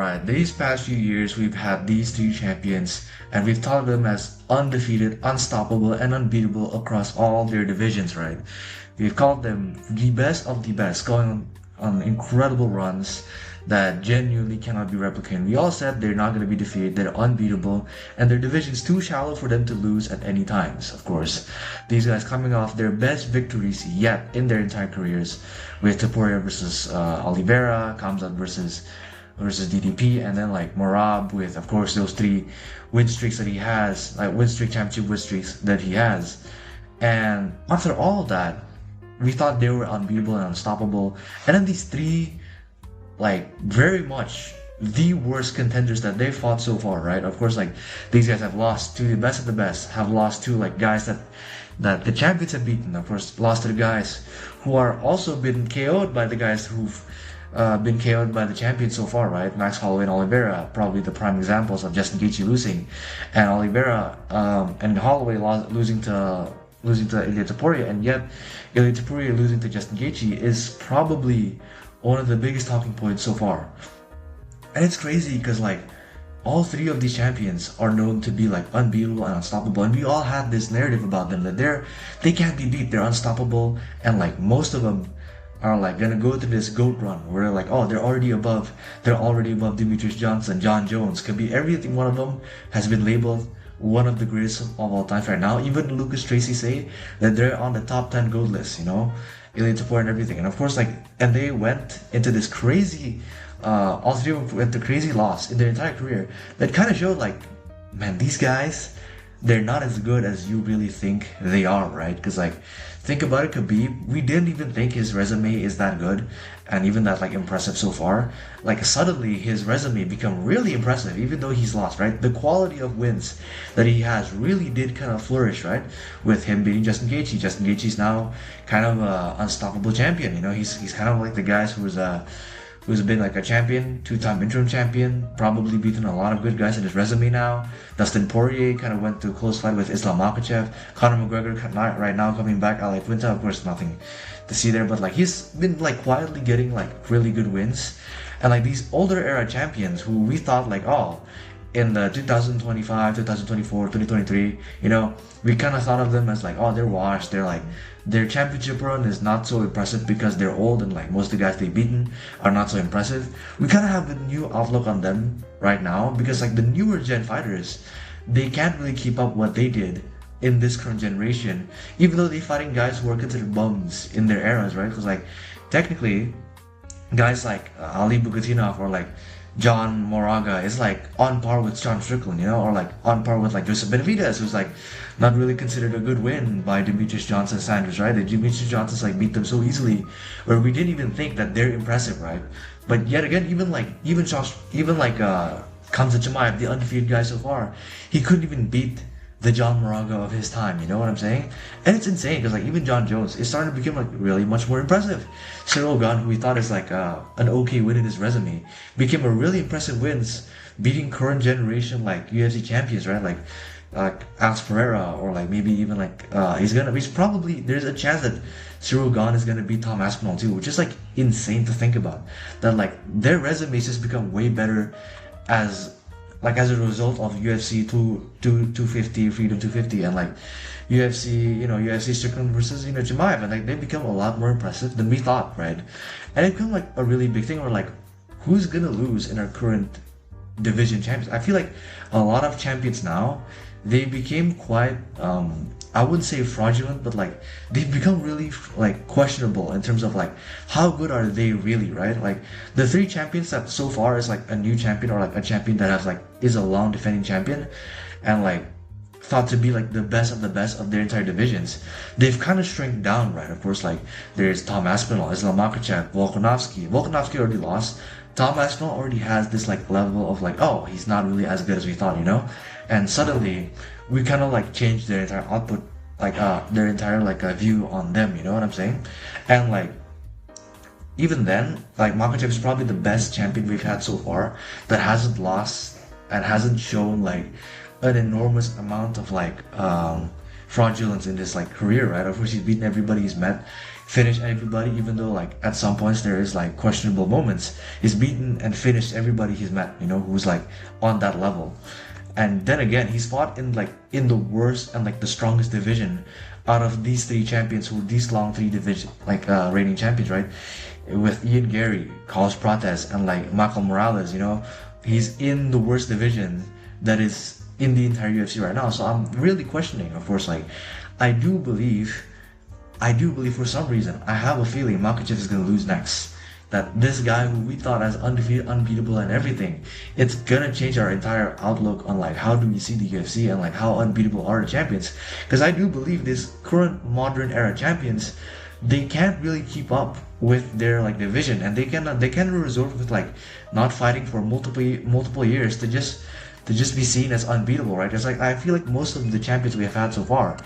Alright, these past few years we've had these three champions and we've thought of them as undefeated, unstoppable, and unbeatable across all their divisions, right? We've called them the best of the best, going on incredible runs that genuinely cannot be replicated. We all said they're not going to be defeated, they're unbeatable, and their division's too shallow for them to lose at any times, of course. These guys coming off their best victories yet in their entire careers, with Taporia versus Oliveira, Kamzat versus DDP, and then like Morab with, of course, those three win streaks that he has, like win streak championship win streaks that he has. And after all of that, we thought they were unbeatable and unstoppable. And then these three, like, very much the worst contenders that they fought so far, right? Of course, like, these guys have lost to the best of the best, have lost to like guys that the champions have beaten. Of course, lost to the guys who are also been KO'd by the guys who've been KO'd by the champions so far, right? Max Holloway and Oliveira, probably the prime examples of Justin Gaethje losing, and Oliveira and Holloway losing to Ilia Topuria, and yet Ilia Topuria losing to Justin Gaethje is probably one of the biggest talking points so far. And it's crazy because like all three of these champions are known to be like unbeatable and unstoppable, and we all have this narrative about them that they can't be beat, they're unstoppable, and like most of them are like gonna go through this GOAT run where they're like, oh, they're already above Demetrius Johnson, John Jones, could be everything. One of them has been labeled one of the greatest of all time right now. Even Lucas Tracy say that they're on the top 10 GOAT list, you know, Elite Support and everything. And of course, like, and they went into this crazy, all three of them went to crazy loss in their entire career. That kind of showed like, man, these guys, they're not as good as you really think they are, right? Because like, think about it, Khabib, we didn't even think his resume is that good and even that like impressive so far. Like suddenly his resume become really impressive even though he's lost, right? The quality of wins that he has really did kind of flourish, right? With him beating Justin Gaethje. Justin Gaethje's now kind of a unstoppable champion, you know? He's kind of like the guys who's been like a champion, two-time interim champion, probably beaten a lot of good guys in his resume now. Dustin Poirier kind of went to a close fight with Islam Makhachev. Conor McGregor right now coming back. Ali Quinta, of course, nothing to see there, but like he's been like quietly getting like really good wins. And like these older era champions who we thought like, oh, in the 2025, 2024, 2023, you know, we kind of thought of them as like, oh, they're washed. They're like, their championship run is not so impressive because they're old and like most of the guys they've beaten are not so impressive. We kind of have a new outlook on them right now because like the newer gen fighters, they can't really keep up what they did in this current generation, even though they're fighting guys who are considered bums in their eras, right? Because like technically, guys like Ali Bukatinov or like John Moraga is like on par with Sean Strickland, you know, or like on par with like Joseph Benavidez, who's like not really considered a good win by Demetrius Johnson Sanders, right? That Demetrius Johnson's like beat them so easily, where we didn't even think that they're impressive, right? But yet again, even Khamzat Chimaev, the undefeated guy so far, he couldn't even beat the John Moraga of his time, you know what I'm saying? And it's insane because like even John Jones is starting to become like really much more impressive. Cyril Gane, who we thought is like an okay win in his resume, became a really impressive wins, beating current generation like UFC champions, right? Like Alex Pereira, or like maybe even like he's probably, there's a chance that Cyril Gane is gonna beat Tom Aspinall too, which is like insane to think about. That like their resumes just become way better as a result of UFC 250, Freedom 250, and like UFC Strickland versus Chimaev, and like they become a lot more impressive than we thought, right? And it become like a really big thing where like who's gonna lose in our current division champions? I feel like a lot of champions now, they became quite I wouldn't say fraudulent, but like they've become really like questionable in terms of like how good are they really, right? Like the three champions that so far is like a new champion or like a champion that has like is a long defending champion and like thought to be like the best of their entire divisions, they've kind of shrunk down, right? Of course, like there's Tom Aspinall, Islam Makhachev, Volkanovski already lost. Tom Aspinall already has this like level of like, oh, he's not really as good as we thought, you know? And suddenly we kind of like changed their entire output, like their entire like view on them, you know what I'm saying? And like even then, like Makhachev is probably the best champion we've had so far that hasn't lost and hasn't shown like an enormous amount of like fraudulence in his like career, right? Of course, he's beaten everybody he's met. finish everybody, even though like at some points there is like questionable moments. He's beaten and finished everybody he's met, who's like on that level. And then again, he's fought in like in the worst and like the strongest division out of these three champions, who these long three division like reigning champions, right? With Ian Gary, Carlos Prates, and like Michael Morales, he's in the worst division that is in the entire UFC right now. So I'm really questioning, of course, like I do believe, for some reason, I have a feeling Makachev is gonna lose next. That this guy who we thought as undefeated, unbeatable, and everything, it's gonna change our entire outlook on like how do we see the UFC and like how unbeatable are the champions. Because I do believe this current modern era champions, they can't really keep up with their like division, and they can resort with like not fighting for multiple years to just be seen as unbeatable, right? It's like I feel like most of the champions we have had so far,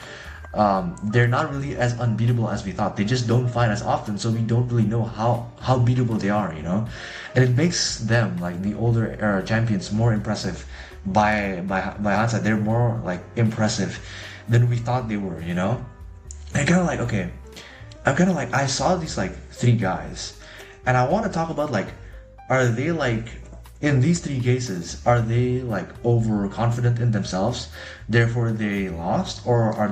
they're not really as unbeatable as we thought. They just don't fight as often, so we don't really know how beatable they are, And it makes them, like the older era champions, more impressive. By hindsight, they're more like impressive than we thought they were, And kind of like, okay, I'm kind of like, I saw these like three guys, and I want to talk about like, are they like, in these three cases, are they like overconfident in themselves, therefore they lost, or are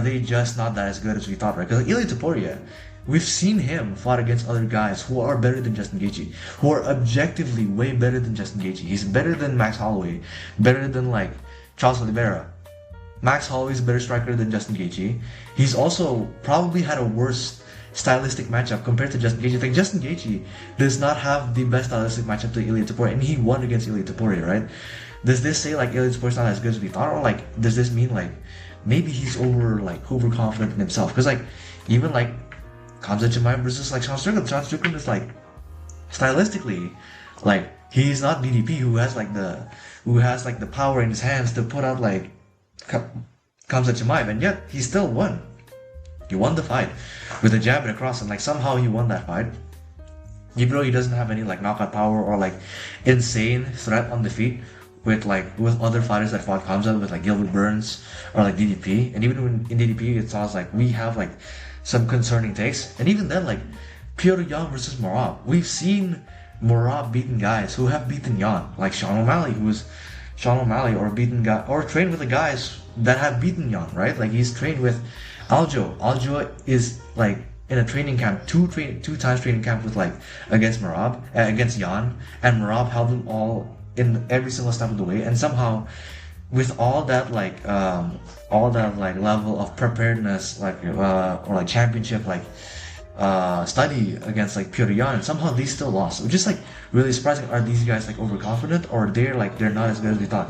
they just not that as good as we thought, right? Because like Ilia Topuria, we've seen him fight against other guys who are better than Justin Gaethje, who are objectively way better than Justin Gaethje. He's better than Max Holloway, better than like Charles Oliveira. Max Holloway is a better striker than Justin Gaethje. He's also probably had a worse stylistic matchup compared to Justin Gaethje. Like Justin Gaethje does not have the best stylistic matchup to Ilia Topuria, and he won against Ilia Topuria, right? Does this say like Ilia Topuria's not as good as we thought, or like does this mean like maybe he's overconfident in himself? Because like even like Khamzat Chimaev versus like Sean Strickland is like stylistically like he's not DDP who has like the power in his hands to put out like Khamzat Chimaev, and yet he still won. He won the fight with a jab and a cross, and like somehow he won that fight, even though he doesn't have any like knockout power or like insane threat on the feet with other fighters that fought Khamzat, with like Gilbert Burns or like DDP. And even when in DDP it sounds like we have like some concerning takes, and even then like Petr Yan versus Merab, we've seen Merab beaten guys who have beaten Yan, like Sean O'Malley, or beaten guy or trained with the guys that have beaten Yan, right? Like he's trained with Aljo. Aljo is like in a training camp, two times training camp with like against Merab, against Yan, and Merab held them all in every single step of the way, and somehow with all that level of preparedness, or like championship study against like Petr Yan, and somehow they still lost, which is like really surprising. Are these guys like overconfident, or they're not as good as we thought,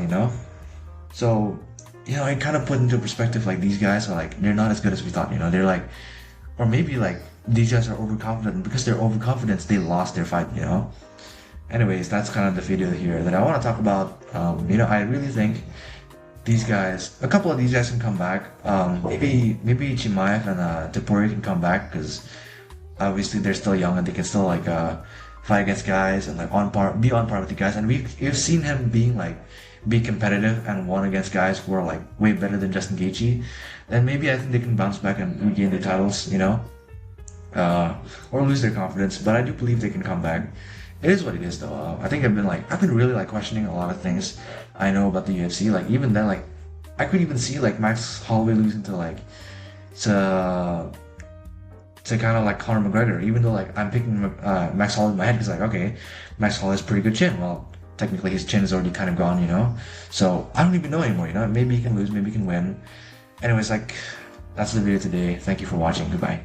So it kind of put into perspective like these guys are like they're not as good as we thought, they're like, or maybe like these guys are overconfident, and because they're overconfident they lost their fight, Anyways, that's kind of the video here that I want to talk about. I really think a couple of these guys can come back. Maybe Chimaev and Topuria can come back, because obviously they're still young and they can still fight against guys and like be on par with the guys. And we've seen him be competitive and won against guys who are like way better than Justin Gaethje. And maybe I think they can bounce back and regain their titles, or lose their confidence. But I do believe they can come back. It is what it is, though. I think I've been really questioning a lot of things I know about the UFC. Like even then, I could even see Max Holloway losing to kind of like Conor McGregor. Even though I'm picking Max Holloway in my head, because okay, Max Holloway has pretty good chin. Well, technically his chin is already kind of gone, So I don't even know anymore. Maybe he can lose, maybe he can win. Anyways, that's the video today. Thank you for watching. Goodbye.